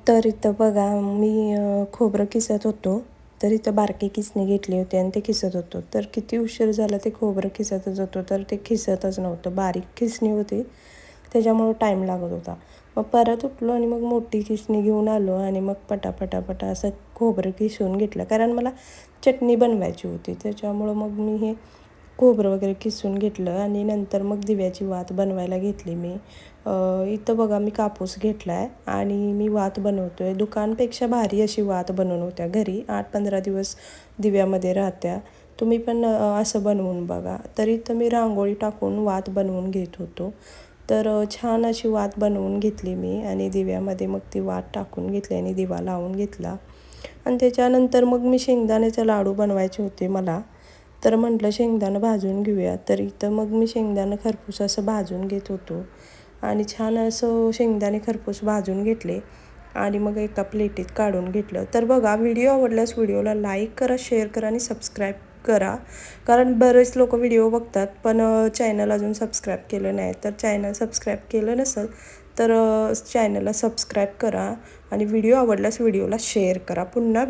तर इथं बघा मी खोबरं किसत होतो. तर इथं बारके किसणी घेतली होती आणि ते किसत होतो. तर किती उशीर झाला ते खोबरं किसतच होतो, तर ते किसतच नव्हतं. बारीक किसणी होती त्याच्यामुळं टाईम लागत होता. मग परत उठलो आणि मग मोठी किसणी घेऊन आलो आणि मग पटापटा असं खोबरं किसून घेतलं. कारण मला चटणी बनवायची होती, त्याच्यामुळं मग मी हे खोबरं वगैरे किसून घेतलं आणि नंतर मग दिव्याची वात बनवायला घेतली मी. इथं बघा मी कापूस घेतला आहे आणि मी वात बनवतो आहे. दुकानपेक्षा भारी अशी वात बनवून होत्या घरी. 8-15 दिवस दिव्यामध्ये राहत्या. तुम्ही पण असं बनवून बघा. तर इथं मी रांगोळी टाकून वात बनवून घेत होतो. तर छान अशी वात बनवून घेतली मी आणि दिव्यामध्ये मग ती वात टाकून घेतली आणि दिवा लावून घेतला. आणि त्याच्यानंतर मग मी शेंगदाण्याचे लाडू बनवायचे होते मला. तर म्हटलं शेंगदाणं भाजून घेऊया. तर इथं मग मी शेंगदाणं खरपूस असं भाजून घेत होतो आणि छान असं शेंगदाणे खरपूस भाजून घेतले आणि मग एका प्लेटीत काढून घेतलं. तर बघा, व्हिडिओ आवडल्यास व्हिडिओला लाईक करा, शेअर करा आणि सबस्क्राईब करा. कारण बरेच लोक व्हिडिओ बघतात पण चॅनल अजून सबस्क्राईब केलं नाही. तर चॅनल सबस्क्राईब केलं नसेल तर चॅनलला सबस्क्राईब करा आणि व्हिडिओ आवडल्यास व्हिडिओला शेअर करा. पुन्हा